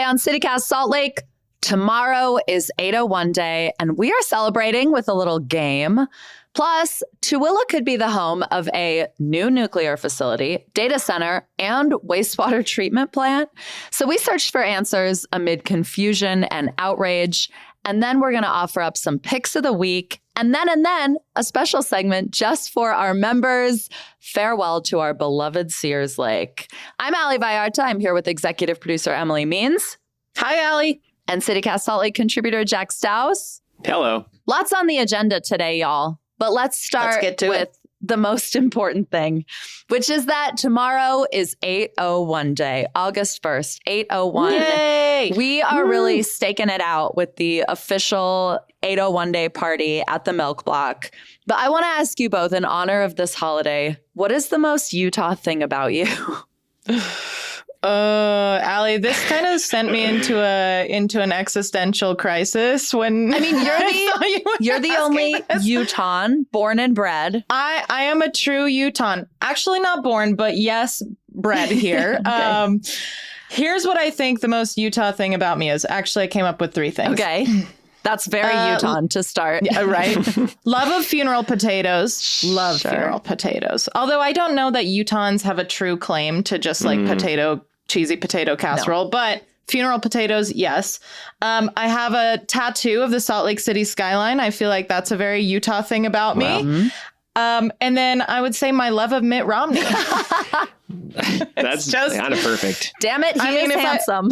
on CityCast Salt Lake. Tomorrow is 801 Day, and we are celebrating with a little game. Plus, Tooele could be the home of a new nuclear facility, data center, and wastewater treatment plant. So we searched for answers amid confusion and outrage. And then we're going to offer up some picks of the week. And then a special segment just for our members. Farewell to our beloved Sears Lake. I'm Ali Vallarta. I'm here with executive producer Emily Means. Hi, Ali. And CityCast Salt Lake contributor Jack Stauss. Hello. Lots on the agenda today, y'all. But let's start with the most important thing, which is that tomorrow is 801 Day, August 1st, 801. Yay! We are really staking it out with the official 801 Day party at the Milk Block. But I want to ask you both, in honor of this holiday, what is the most Utah thing about you? Ali, this kind of sent me into an existential crisis when I mean, you're the only Utahn born and bred. I am a true Utahn. Actually not born, but yes, bred here. Okay. Here's what I think the most Utah thing about me is. Actually, I came up with 3 things. Okay. That's very Utahn to start. Yeah, right? Love of funeral potatoes. Love funeral potatoes. Although I don't know that Utahns have a true claim to just like cheesy potato casserole, but funeral potatoes, yes. I have a tattoo of the Salt Lake City skyline. I feel like that's a very Utah thing about me. And then I would say my love of Mitt Romney. That's just kind of perfect. Damn it, he is handsome.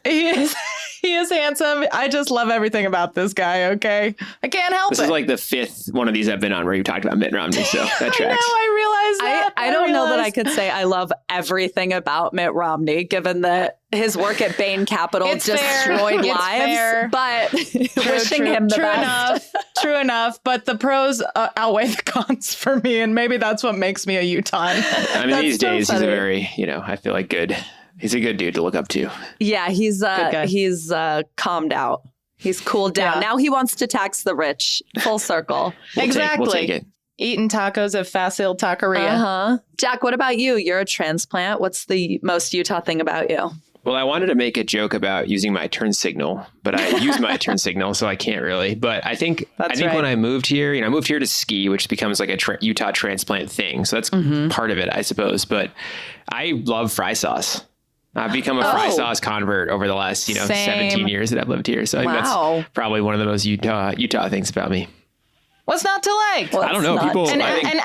He is handsome. I just love everything about this guy, okay? I can't help it. This is like the 5th one of these I've been on where you talked about Mitt Romney, so that tracks. I know, I realized that. I don't know that I could say I love everything about Mitt Romney, given that his work at Bain Capital destroyed lives. But wishing him the best. True enough. But the pros outweigh the cons for me, and maybe that's what makes me a Utah. I mean, these days he's a very, I feel like he's a good dude to look up to. Yeah, he's calmed out. He's cooled down. Yeah. Now he wants to tax the rich. Full circle. Exactly. We'll take it. Eating tacos at Facile Taqueria. Jack, what about you? You're a transplant. What's the most Utah thing about you? Well, I wanted to make a joke about using my turn signal, but I use my turn signal, so I can't really. But I think when I moved here, I moved here to ski, which becomes like a Utah transplant thing. So that's part of it, I suppose. But I love fry sauce. I've become a fry sauce convert over the last, 17 years that I've lived here. So I think that's probably one of the most Utah things about me. What's not to like? Well, I don't know. People and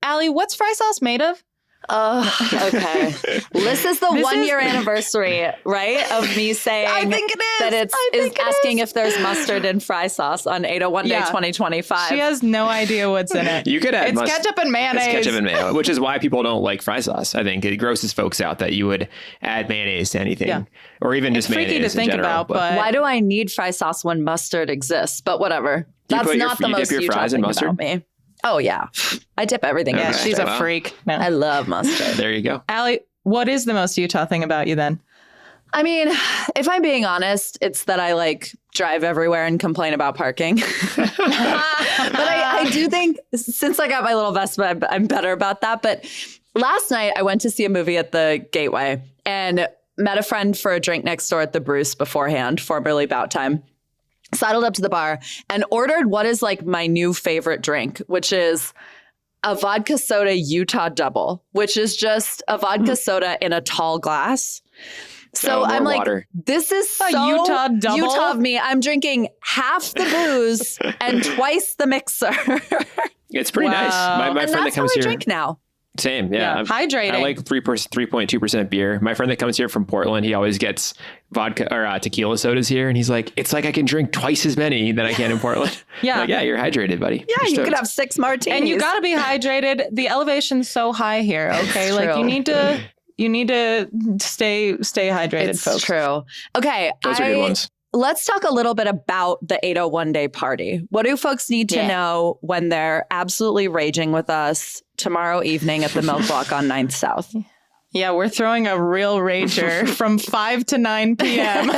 Ali, what's fry sauce made of? Okay. This is the 1-year anniversary, right? Of me saying I think it is. That it's asking if there's mustard in fry sauce on 801 Day 2025. She has no idea what's in it. You could add ketchup and mayonnaise. It's ketchup and mayo, which is why people don't like fry sauce. I think it grosses folks out that you would add mayonnaise to anything, or even just mayonnaise. Freaky to think about, but why do I need fry sauce when mustard exists? But whatever. That's not the most Utah thing about me. Oh, yeah. I dip everything. Yeah, she's a freak. No. I love mustard. There you go. Ali, what is the most Utah thing about you then? I mean, if I'm being honest, it's that I drive everywhere and complain about parking. But I do think since I got my little Vespa, I'm better about that. But last night I went to see a movie at the Gateway and met a friend for a drink next door at the Bruce beforehand, formerly Bout Time. Sidled up to the bar and ordered what is my new favorite drink, which is a vodka soda Utah double, which is just a vodka soda in a tall glass. So I'm water. This is so Utah double? Utah of me. I'm drinking half the booze and twice the mixer. It's pretty nice. My friend that comes here. Drink now. Same, yeah. Hydrating. I like 3.2% beer. My friend that comes here from Portland, he always gets vodka or tequila sodas here, and he's like, "It's like I can drink twice as many than I can in Portland." Yeah, yeah, you're hydrated, buddy. Yeah, you could have 6 martinis, and you got to be hydrated. The elevation's so high here. Okay, you need to stay hydrated. It's folks. True. Okay, those are good ones. Let's talk a little bit about the 801 Day party. What do folks need to know when they're absolutely raging with us tomorrow evening at the Milk Block on 9th South? Yeah, we're throwing a real rager from 5 to 9 p.m.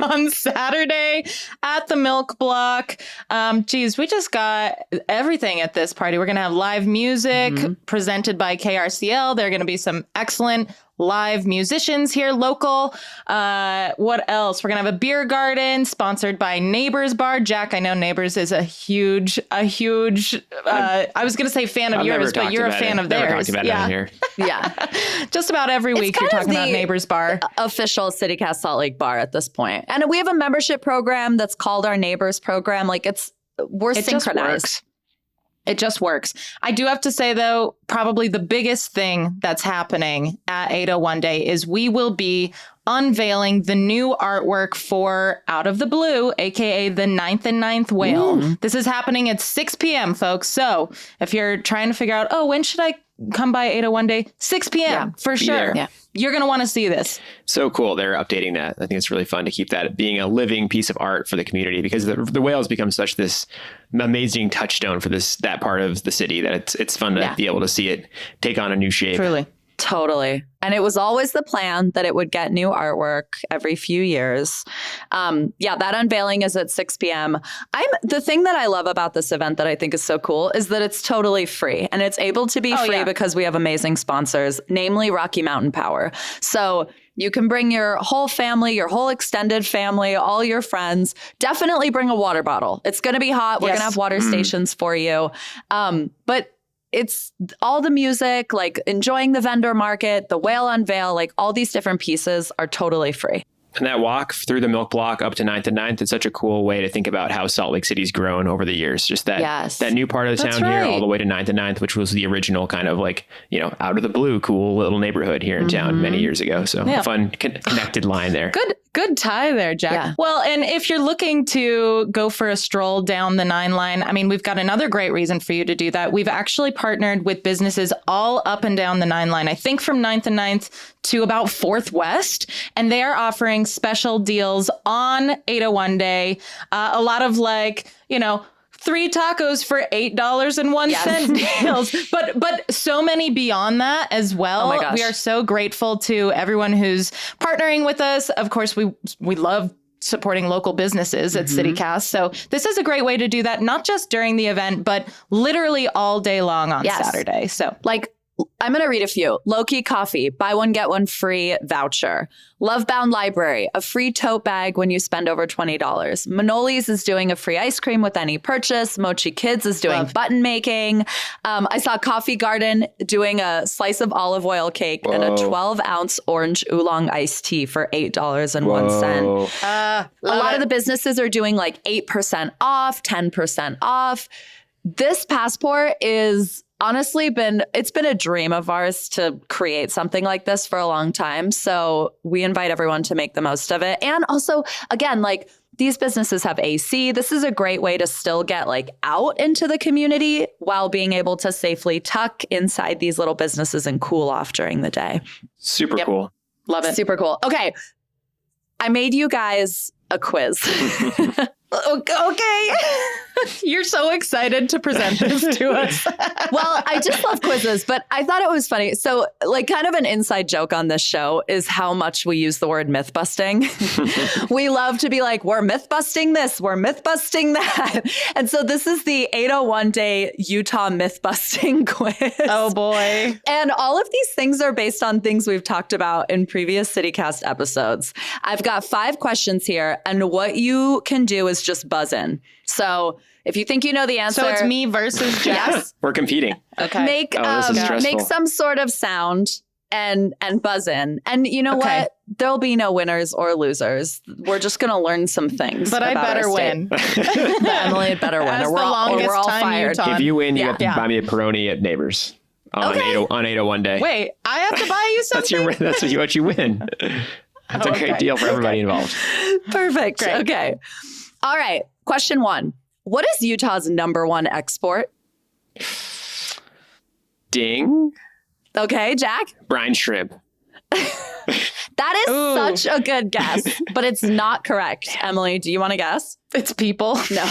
on Saturday at the Milk Block. We just got everything at this party. We're going to have live music presented by KRCL. There are going to be some excellent live musicians here local. What else? We're going to have a beer garden sponsored by Neighbors Bar. Jack, I know Neighbors is a huge, I was going to say fan of yours, but you're a fan of theirs. Talked about it on here. Yeah. Just about every week you're talking about Neighbors Bar. Official CityCast Salt Lake bar at this point. And we have a membership program that's called our Neighbors program. Like we're synchronized. It just works. I do have to say, though, probably the biggest thing that's happening at 801 Day is we will be unveiling the new artwork for Out of the Blue, aka the 9th and 9th Whale. This is happening at 6 p.m., folks. So if you're trying to figure out, when should I come by 801 Day? 6 p.m. for sure. Yeah. You're going to want to see this. So cool. They're updating that. I think it's really fun to keep that being a living piece of art for the community, because the whale has become such this amazing touchstone for that part of the city that it's fun to be able to see it take on a new shape. Truly. Totally. And it was always the plan that it would get new artwork every few years. That unveiling is at 6 p.m. The thing that I love about this event that I think is so cool is that it's totally free, and it's able to be free because we have amazing sponsors, namely Rocky Mountain Power. So you can bring your whole family, your whole extended family, all your friends. Definitely bring a water bottle. It's going to be hot. We're going to have water stations for you. But it's all the music, like enjoying the vendor market, the whale unveil, like all these different pieces are totally free. And that walk through the Milk Block up to 9th and 9th is such a cool way to think about how Salt Lake City's grown over the years. Just that new part of the town here all the way to 9th and 9th, which was the original kind of like, out of the blue, cool little neighborhood here in town many years ago. So fun connected line there. Good tie there, Jack. Yeah. Well, and if you're looking to go for a stroll down the 9 line, I mean, we've got another great reason for you to do that. We've actually partnered with businesses all up and down the 9 line, I think from 9th and 9th to about 4th West. And they are offering special deals on 801 Day. A lot of 3 tacos for $8.01 deals, but so many beyond that as well. Oh my gosh. We are so grateful to everyone who's partnering with us. Of course, we love supporting local businesses at CityCast. So this is a great way to do that, not just during the event, but literally all day long on Saturday. So I'm going to read a few. Low-Key Coffee, buy one, get one free voucher. Lovebound Library, a free tote bag when you spend over $20. Manoli's is doing a free ice cream with any purchase. Mochi Kids is doing button making. I saw Coffee Garden doing a slice of olive oil cake and a 12-ounce orange oolong iced tea for $8.01. A lot of the businesses are doing 8% off, 10% off. This passport is honestly it's been a dream of ours to create something like this for a long time. So we invite everyone to make the most of it. And also, again, these businesses have AC. This is a great way to still get out into the community while being able to safely tuck inside these little businesses and cool off during the day. Super cool. Love it. Super cool. Okay. I made you guys a quiz. Okay. You're so excited to present this to us. Well, I just love quizzes, but I thought it was funny. So kind of an inside joke on this show is how much we use the word myth busting. We love to be we're myth busting this, we're myth busting that. And so this is the 801 Day Utah myth busting quiz. Oh boy. And all of these things are based on things we've talked about in previous CityCast episodes. I've got 5 questions here, and what you can do is just buzz in. So if you think you know the answer. So it's me versus Jack? Yes. We're competing. Okay. Make some sort of sound and buzz in. And you know what? There'll be no winners or losers. We're just going to learn some things. But I better win. Emily had better win. Or we're all fired. If you win, you have to buy me a Peroni at Neighbors on 801 Day. Wait, I have to buy you something? That's what you win. That's a great deal for everybody involved. Perfect. Great. Okay. All right. Question 1. What is Utah's #1 export? Ding. Okay, Jack? Brine shrimp. That is such a good guess, but it's not correct. Emily, do you want to guess? It's people. No.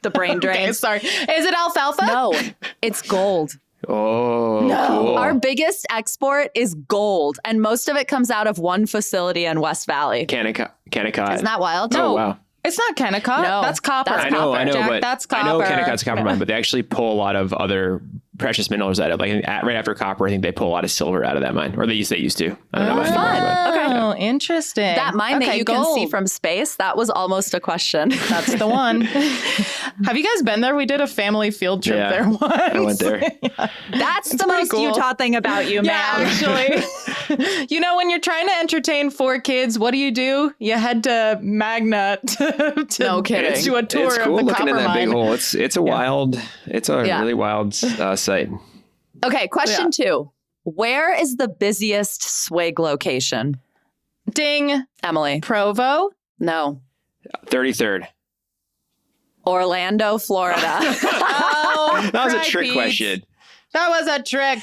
The brain drain. Okay, sorry. Is it alfalfa? No, it's gold. Oh, no. Cool. Our biggest export is gold, and most of it comes out of one facility in West Valley. Kennecott. Isn't that wild? No. Oh, wow. It's not Kennecott. No, that's copper. That's I know, Jack, but that's copper. I know Kennecott's a copper mine, but they actually pull a lot of other precious minerals out of. Like right after copper, I think they pull a lot of silver out of that mine, or they used to. I don't know. Oh, interesting. That mine that you can see from space, that was almost a question. That's the one. Have you guys been there? We did a family field trip there once. I went there. That's the most cool. Utah thing about you, man. Actually. When you're trying to entertain 4 kids, what do? You head to Magna no kidding. to a tour it's cool of the looking copper in that mine. big hole. It's a really wild site. Okay, question 2. Where is the busiest swig location? Ding. Emily. Provo? No. 33rd. Orlando, Florida. That was a trick question. That was a trick.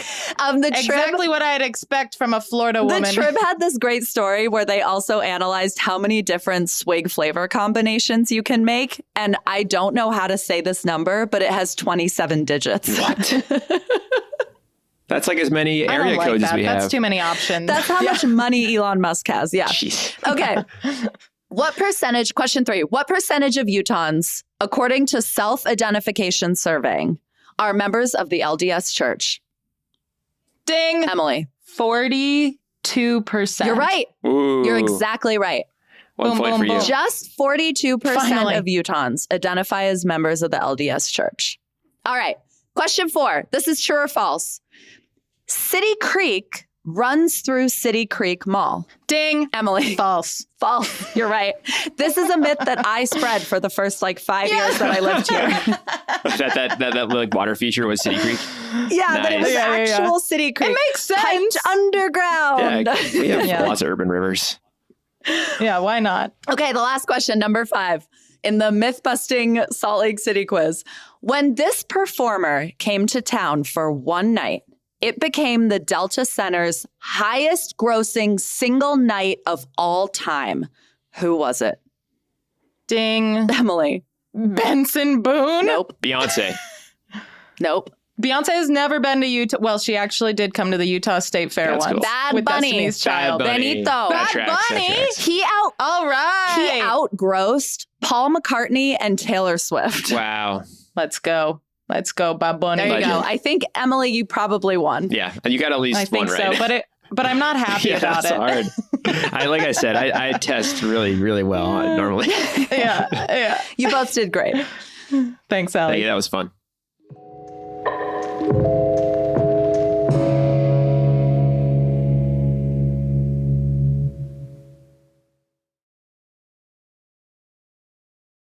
Exactly what I'd expect from a Florida woman. The trip had this great story where they also analyzed how many different swig flavor combinations you can make. And I don't know how to say this number, but it has 27 digits. What? That's like as many area codes as we have. That's too many options. That's how much money Elon Musk has. Yeah. Jeez. Okay. Question 3, what percentage of Utahns, according to self-identification surveying, are members of the LDS Church? Ding. Emily. 42%. You're right. Ooh. You're exactly right. 1 point for you. Just 42% of Utahns identify as members of the LDS Church. All right. Question 4. This is true or false. City Creek runs through City Creek Mall. Ding. Emily. False. False. You're right. This is a myth that I spread for the first 5 years that I lived here. that like water feature was City Creek. Yeah, nice. That it was actual City Creek. It makes sense. Piped underground. Yeah, we have lots of urban rivers. Yeah, why not? Okay, the last question, number 5, in the myth-busting Salt Lake City quiz. When this performer came to town for one night, it became the Delta Center's highest grossing single night of all time. Who was it? Ding. Emily. Benson Boone? Nope. Beyonce. Nope. Beyonce has never been to Utah. Well, she actually did come to the Utah State Fair once. Cool. Bad Bunny. Destiny's Child. Benito. Bad Bunny. He outgrossed Paul McCartney and Taylor Swift. Wow. Let's go. Bad Bunny. There you go. I think, Emily, you probably won. Yeah, and you got at least one right. I think so, but I'm not happy about it. Hard. Like I said, I test really, really well normally. Yeah. You both did great. Thanks, Ali. Thank you, that was fun.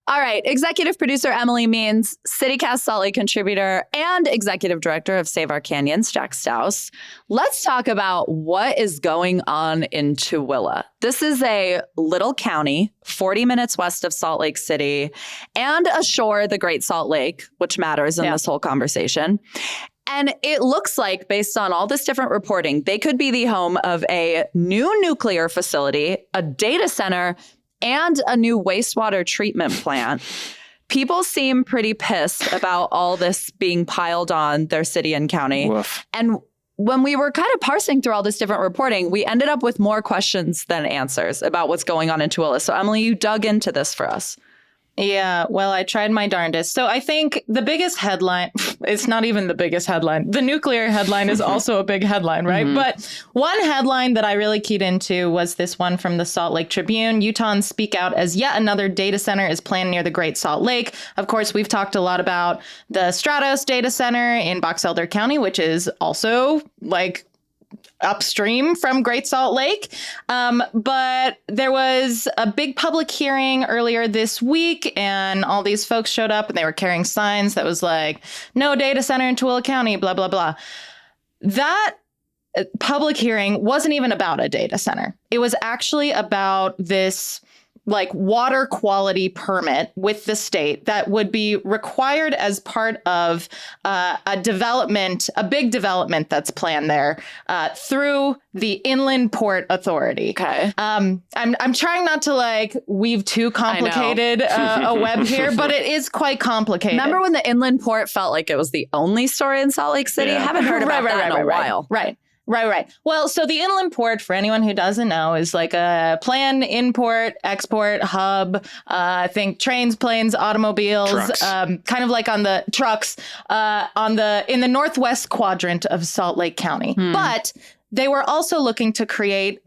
All right. Executive producer Emily Means, CityCast Salt Lake contributor and executive director of Save Our Canyons, Jack Stauss. Let's talk about what is going on in Tooele. This is a little county, 40 minutes west of Salt Lake City, and ashore the Great Salt Lake, which matters in this whole conversation. And it looks like, based on all this different reporting, they could be the home of a new nuclear facility, a data center, and a new wastewater treatment plant. People seem pretty pissed about all this being piled on their city and county. Woof. And when we were kind of parsing through all this different reporting, we ended up with more questions than answers about what's going on in Tooele. So, Emily, you dug into this for us. Yeah, well, I tried my darndest. So I think the biggest headline, it's not even the biggest headline. The nuclear headline is also a big headline, right? Mm-hmm. But one headline that I really keyed into was this one from the Salt Lake Tribune. Utahns speak out as yet another data center is planned near the Great Salt Lake. Of course, we've talked a lot about the Stratos data center in Box Elder County, which is also upstream from Great Salt Lake. But there was a big public hearing earlier this week, and all these folks showed up and they were carrying signs that was like, no data center in Tooele County, blah, blah, blah. That public hearing wasn't even about a data center. It was actually about this water quality permit with the state that would be required as part of a big development that's planned there through the Inland Port Authority. Okay. I'm trying not to weave too complicated a web here, but it is quite complicated. Remember when the Inland Port felt like it was the only story in Salt Lake City? Yeah. I haven't heard about that in a while. Right. Right. Well, so the inland port, for anyone who doesn't know, is like a planned import, export hub. I think trains, planes, automobiles, kind of like on the trucks, in the northwest quadrant of Salt Lake County. But they were also looking to create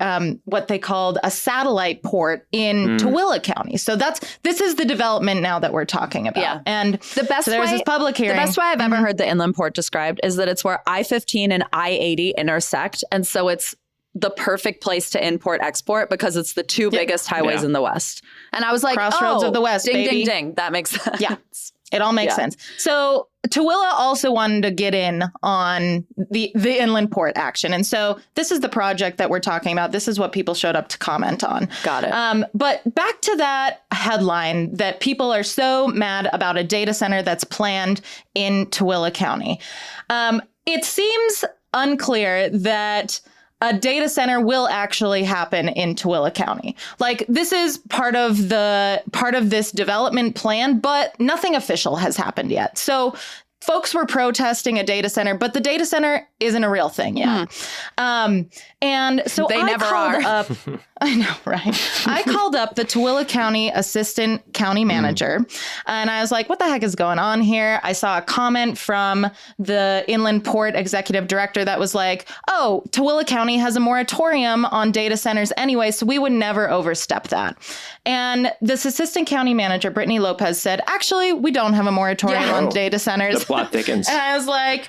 what they called a satellite port in Tooele County. So this is the development now that we're talking about. Yeah. And there's this public hearing. The best way I've ever heard the inland port described is that it's where I-15 and I-80 intersect. And so it's the perfect place to import export because it's the two biggest highways in the West. And I was like, Crossroads of the West, ding, baby. ding, ding. That makes sense. Yeah. It all makes sense. So Tooele also wanted to get in on the inland port action. And so this is the project that we're talking about. This is what people showed up to comment on. Got it. But back to that headline that people are so mad about a data center that's planned in Tooele County. It seems unclear that a data center will actually happen in Tooele County. Like, this is part of this development plan, but nothing official has happened yet. So folks were protesting a data center, but the data center isn't a real thing yet. And so they never are. I know, right? I called up the Tooele County Assistant County Manager, and I was like, what the heck is going on here? I saw a comment from the Inland Port Executive Director that was like, oh, Tooele County has a moratorium on data centers anyway, so we would never overstep that. And this Assistant County Manager, Brittany Lopez, said, actually, we don't have a moratorium on data centers. The plot thickens. And I was like,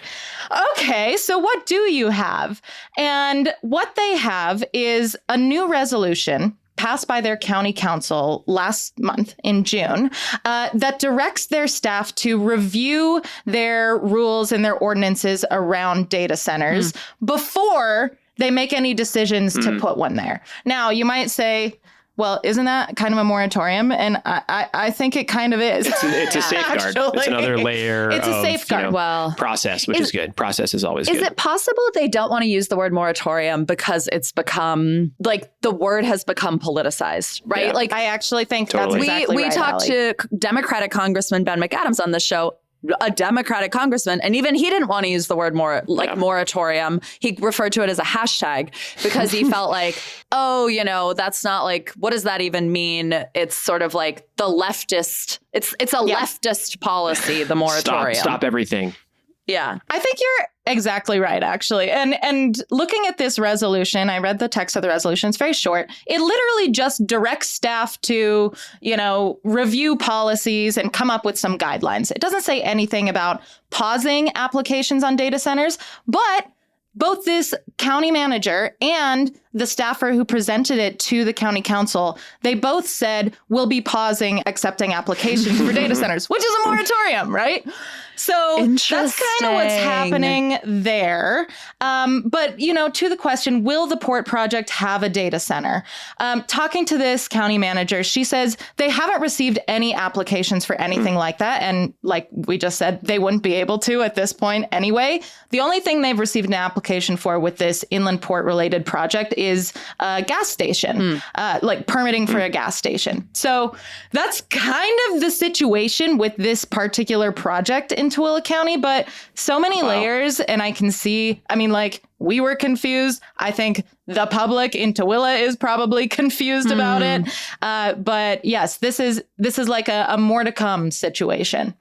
okay, so what do you have? And what they have is a new resolution passed by their county council last month in June that directs their staff to review their rules and their ordinances around data centers before they make any decisions to put one there. Now, you might say, well, isn't that kind of a moratorium? And I think it kind of is. It's a safeguard. Actually, it's another layer it's a safeguard. Process, which is good. Process is always good. Is it possible they don't want to use the word moratorium because it's become, like, the word has become politicized, right? Yeah. Like, I actually think Totally. that's exactly we right, talked Ali. to Democratic Congressman Ben McAdams on the show, a Democratic congressman, and even he didn't want to use the word moratorium. He referred to it as a hashtag because he felt like, oh, that's not like, what does that even mean? It's sort of like the leftist, it's a leftist policy, the moratorium. Stop everything. Yeah. I think you're exactly right, actually. And looking at this resolution, I read the text of the resolution. It's very short. It literally just directs staff to, review policies and come up with some guidelines. It doesn't say anything about pausing applications on data centers, but both this county manager and the staffer who presented it to the county council, they both said, we'll be pausing accepting applications for data centers, which is a moratorium, right? So that's kind of what's happening there. But, to the question, will the port project have a data center? Talking to this county manager, she says they haven't received any applications for anything like that. And like we just said, they wouldn't be able to at this point anyway. The only thing they've received an application for with this inland port related project is a gas station, like permitting for a gas station. So that's kind of the situation with this particular project in Tooele County, but so many layers. And I can see, we were confused. I think the public in Tooele is probably confused about it. But yes, this is like a more to come situation.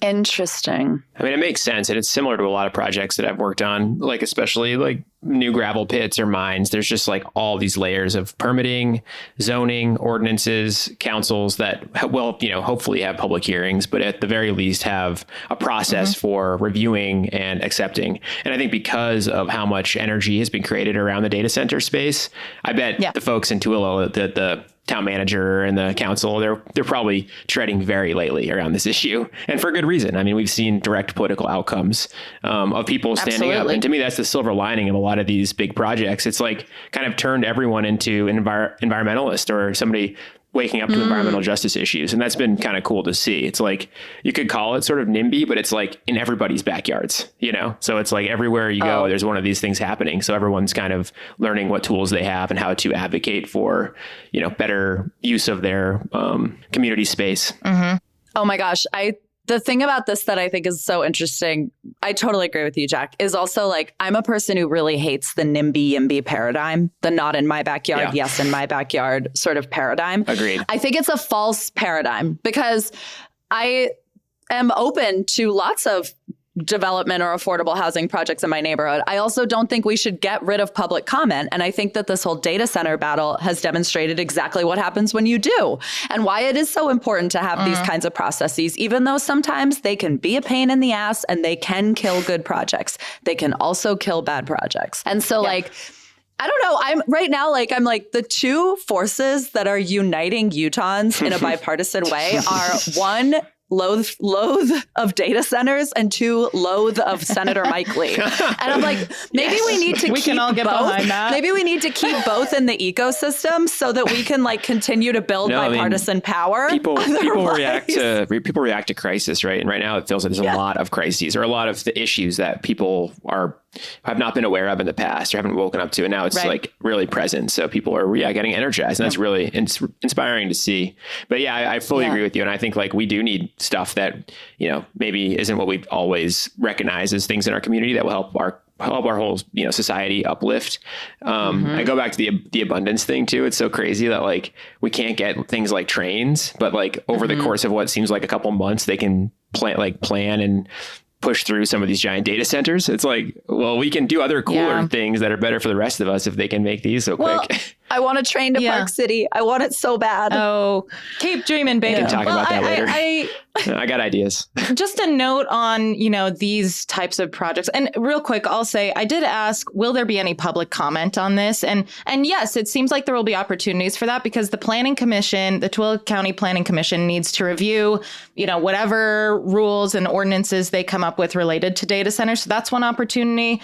Interesting. It makes sense. And it's similar to a lot of projects that I've worked on, like especially like new gravel pits or mines. There's just like all these layers of permitting, zoning, ordinances, councils that will, hopefully have public hearings, but at the very least have a process for reviewing and accepting. And I think because of how much energy has been created around the data center space, I bet the folks in Tooele, the town manager and the council, they're probably treading very lightly around this issue, and for good reason. We've seen direct political outcomes of people standing up, and to me, that's the silver lining of a lot of these big projects. It's like kind of turned everyone into an environmentalist or somebody waking up to environmental justice issues. And that's been kind of cool to see. It's like, you could call it sort of NIMBY, but it's like in everybody's backyards, So it's like everywhere you go, there's one of these things happening. So everyone's kind of learning what tools they have and how to advocate for, better use of their community space. Oh my gosh. I The thing about this that I think is so interesting, I totally agree with you, Jack, is also like, I'm a person who really hates the NIMBY-YIMBY paradigm, the not in my backyard, yes in my backyard sort of paradigm. Agreed. I think it's a false paradigm because I am open to lots of development or affordable housing projects in my neighborhood. I also don't think we should get rid of public comment. And I think that this whole data center battle has demonstrated exactly what happens when you do and why it is so important to have these kinds of processes, even though sometimes they can be a pain in the ass and they can kill good projects. They can also kill bad projects. And so like, I don't know. I'm right now, like, I'm like the two forces that are uniting Utahns in a bipartisan way are one, loathe of data centers, and two, loathe of Senator Mike Lee. And I'm like, maybe we need to keep can all get both. Behind that. Maybe we need to keep both in the ecosystem so that we can like continue to build bipartisan power. People react to crisis, right? And right now it feels like there's a lot of crises or a lot of the issues that people have not been aware of in the past or haven't woken up to. And now it's like really present. So people are getting energized. And that's really inspiring to see. But I fully agree with you. And I think like we do need stuff that, maybe isn't what we always recognize as things in our community that will help our whole, society uplift. I go back to the abundance thing too. It's so crazy that like we can't get things like trains, but like over the course of what seems like a couple months, they can plan and push through some of these giant data centers. It's like, well, we can do other cooler things that are better for the rest of us if they can make these so quick. I want a train to Park City. I want it so bad. Oh, keep dreaming, baby. We can talk about that later. I got ideas. Just a note on, these types of projects. And real quick, I'll say, I did ask, will there be any public comment on this? And yes, it seems like there will be opportunities for that because the Planning Commission, the Tooele County Planning Commission needs to review, whatever rules and ordinances they come up with related to data centers. So that's one opportunity.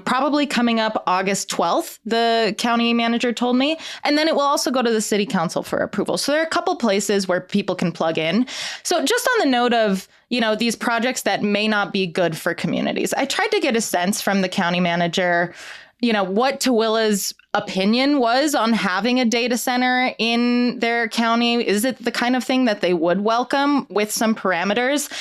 Probably coming up August 12th, the county manager told me. And then it will also go to the city council for approval. So there are a couple places where people can plug in. So just on the note of, these projects that may not be good for communities, I tried to get a sense from the county manager, what Tooele's opinion was on having a data center in their county. Is it the kind of thing that they would welcome with some parameters?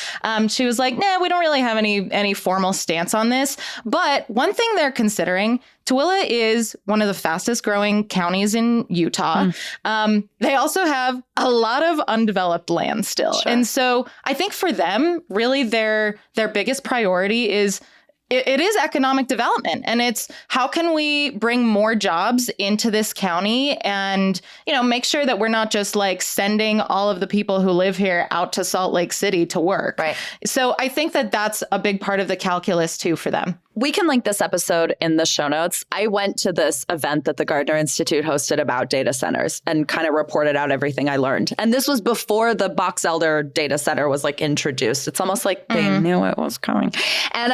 She was like, nah, we don't really have any formal stance on this. But one thing they're considering, Tooele is one of the fastest growing counties in Utah. They also have a lot of undeveloped land still. Sure. And so I think for them, really their biggest priority is it is economic development, and it's how can we bring more jobs into this county and, make sure that we're not just like sending all of the people who live here out to Salt Lake City to work. Right. So I think that that's a big part of the calculus too for them. We can link this episode in the show notes. I went to this event that the Gardner Institute hosted about data centers and kind of reported out everything I learned. And this was before the Box Elder data center was like introduced. It's almost like they knew it was coming. And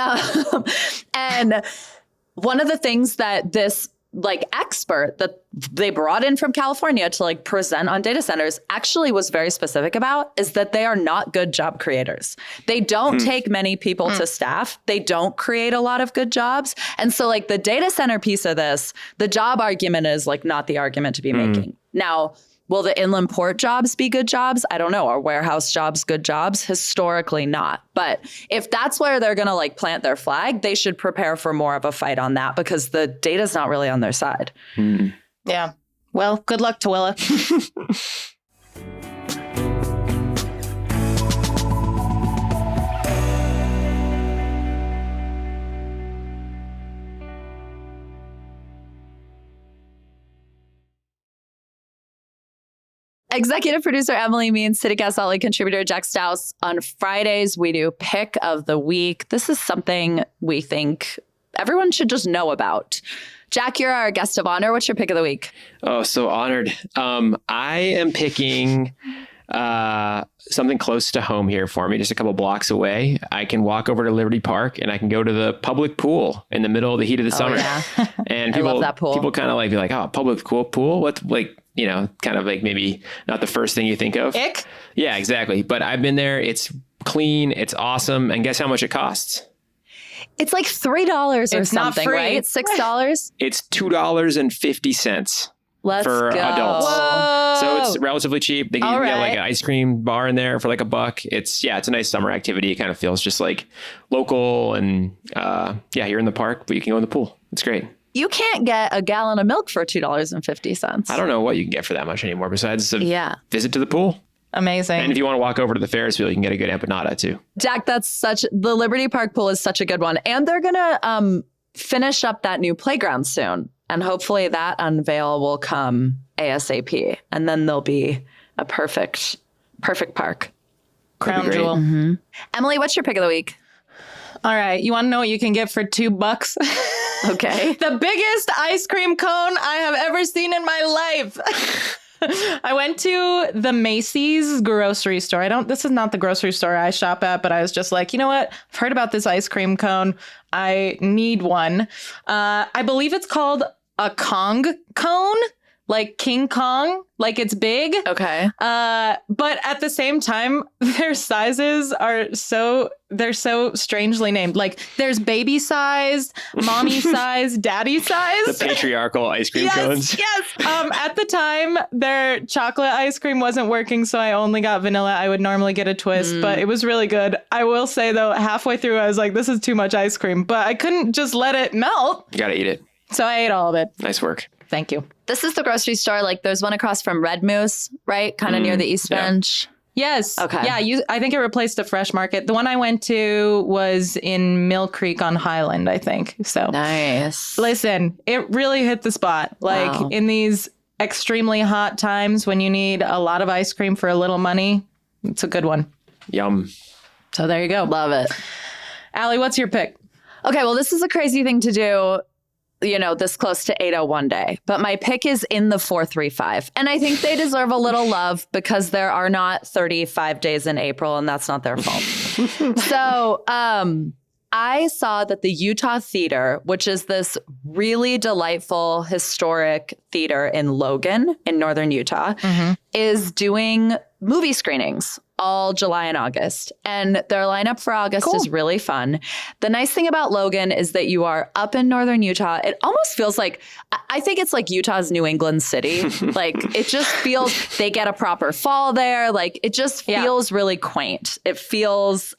and one of the things that this like expert that they brought in from California to like present on data centers actually was very specific about is that they are not good job creators. They don't take many people to staff. They don't create a lot of good jobs. And so like the data center piece of this, the job argument is like not the argument to be making. Now, will the inland port jobs be good jobs? I don't know. Are warehouse jobs good jobs? Historically not. But if that's where they're going to like plant their flag, they should prepare for more of a fight on that because the data's not really on their side. Yeah. Well, good luck, Tooele. Executive producer Emily Means, CityCast Salt Lake contributor Jack Stauss. On Fridays, we do Pick of the Week. This is something we think everyone should just know about. Jack, you're our guest of honor. What's your Pick of the Week? Oh, so honored. I am picking something close to home here for me, just a couple blocks away. I can walk over to Liberty Park and I can go to the public pool in the middle of the heat of the summer. Yeah. And I love that pool. People kind of like be like, oh, public pool? What's like, kind of like maybe not the first thing you think of. Ick? Yeah, exactly. But I've been there. It's clean. It's awesome. And guess how much it costs? It's like $3 or something, right? It's $6. It's $2.50. Let's for go. adults. Whoa. So it's relatively cheap. They All can get like right. an ice cream bar in there for like $1. It's a nice summer activity. It kind of feels just like local and you're in the park, but you can go in the pool. It's great. You can't get a gallon of milk for $2.50. I don't know what you can get for that much anymore besides a visit to the pool. Amazing. And if you want to walk over to the Ferris wheel, you can get a good empanada too. Jack, the Liberty Park pool is such a good one. And they're going to finish up that new playground soon. And hopefully that unveil will come ASAP. And then there'll be a perfect park. Crown jewel. Mm-hmm. Emily, what's your pick of the week? All right. You want to know what you can get for $2? Okay. The biggest ice cream cone I have ever seen in my life. I went to the Macy's grocery store. This is not the grocery store I shop at, but I was just like, you know what? I've heard about this ice cream cone. I need one. I believe it's called a Kong cone, like King Kong, like it's big. Okay. But at the same time, their sizes they're so strangely named. Like there's baby size, mommy size, daddy size. The patriarchal ice cream cones. Yes. At the time, their chocolate ice cream wasn't working, so I only got vanilla. I would normally get a twist, but it was really good. I will say though, halfway through, I was like, this is too much ice cream, but I couldn't just let it melt. You got to eat it. So I ate all of it. Nice work. Thank you. This is the grocery store. Like there's one across from Red Moose, right? Kind of near the East Bench. Yes. Okay. Yeah. I think it replaced a Fresh Market. The one I went to was in Mill Creek on Highland, I think. So Nice. listen, it really hit the spot. Like in these extremely hot times when you need a lot of ice cream for a little money, it's a good one. Yum. So there you go. Love it. Ali, what's your pick? Okay, well, this is a crazy thing to do, this close to 8:01 day. But my pick is in the 435. And I think they deserve a little love because there are not 35 days in April, and that's not their fault. So I saw that the Utah Theater, which is this really delightful historic theater in Logan in northern Utah, is doing movie screenings all July and August. And their lineup for August is really fun. The nice thing about Logan is that you are up in northern Utah. It almost feels like, I think it's like Utah's New England City. Like it just feels, they get a proper fall there. Like it just feels really quaint. It feels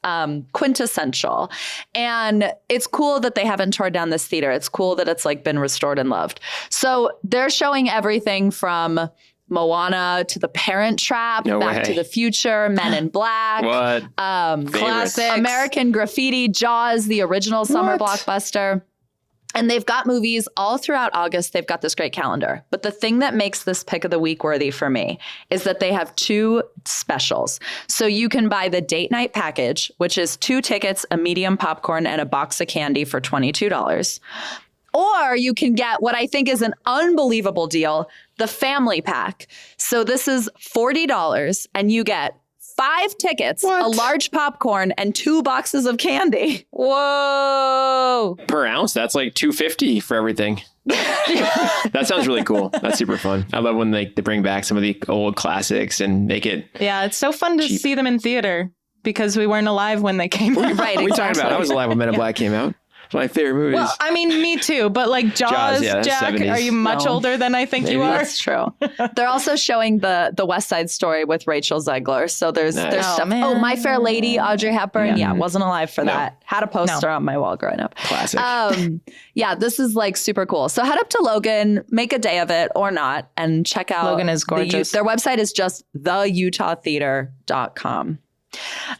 quintessential. And it's cool that they haven't torn down this theater. It's cool that it's like been restored and loved. So they're showing everything from Moana to The Parent Trap, Back to the Future, Men in Black. What? Classics. American Graffiti, Jaws, the original summer blockbuster. And they've got movies all throughout August. They've got this great calendar. But the thing that makes this pick of the week worthy for me is that they have 2 specials. So you can buy the date night package, which is 2 tickets, a medium popcorn, and a box of candy for $22. Or you can get what I think is an unbelievable deal, the family pack. So this is $40 and you get 5 tickets, a large popcorn, and 2 boxes of candy. Whoa. Per ounce? That's like $2.50 for everything. That sounds really cool. That's super fun. I love when they bring back some of the old classics and make it Yeah, it's so fun to see them in theater because we weren't alive when they came out. Right, What are you talking about? I was alive when Men in Black came out. My favorite movies. Well, I mean, me too. But like Jaws, yeah, that's Jack, 70s. are you much older than I think you are? That's true. They're also showing the West Side Story with Rachel Zegler. So there's stuff. man. Oh, My Fair Lady, Audrey Hepburn. Yeah, wasn't alive for that. Had a poster on my wall growing up. Classic. This is like super cool. So head up to Logan, make a day of it or not, and check out. Logan is gorgeous. Their website is just theutahtheater.com.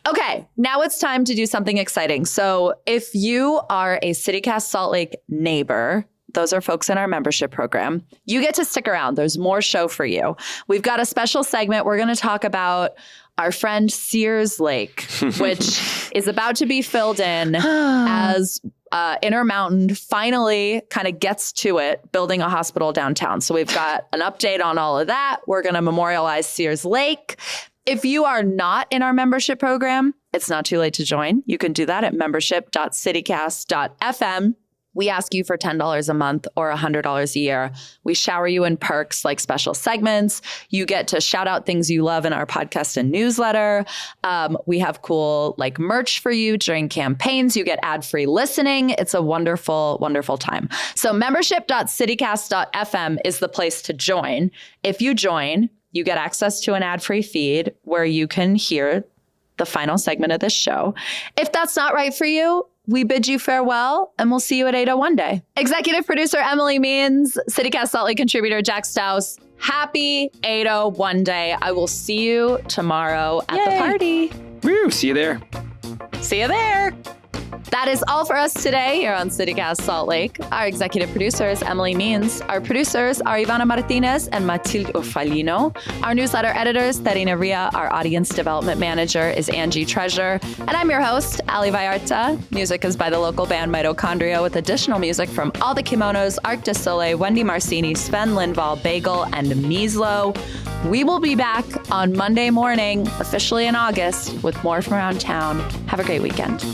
Okay, now it's time to do something exciting. So if you are a CityCast Salt Lake neighbor, those are folks in our membership program, you get to stick around. There's more show for you. We've got a special segment. We're going to talk about our friend Sears Lake, which is about to be filled in as Intermountain finally kind of gets to it, building a hospital downtown. So we've got an update on all of that. We're going to memorialize Sears Lake. If you are not in our membership program, it's not too late to join. You can do that at membership.citycast.fm. We ask you for $10 a month or $100 a year. We shower you in perks like special segments. You get to shout out things you love in our podcast and newsletter. We have cool like merch for you during campaigns. You get ad-free listening. It's a wonderful, wonderful time. So membership.citycast.fm is the place to join. If you join, you get access to an ad-free feed where you can hear the final segment of this show. If that's not right for you, we bid you farewell, and we'll see you at 801 Day. Executive producer Emily Means, CityCast Salt Lake contributor Jack Stauss. Happy 801 Day. I will see you tomorrow at the party. Woo, see you there. See you there. That is all for us today here on CityCast Salt Lake. Our executive producer is Emily Means. Our producers are Ivana Martinez and Matilde Urfalino. Our newsletter editors, Terina Ria. Our audience development manager is Angie Treasure. And I'm your host, Ali Vallarta. Music is by the local band Mitochondria with additional music from All the Kimonos, Arc de Soleil, Wendy Marcini, Sven Lindvall, Bagel, and Measlo. We will be back on Monday morning, officially in August, with more from around town. Have a great weekend.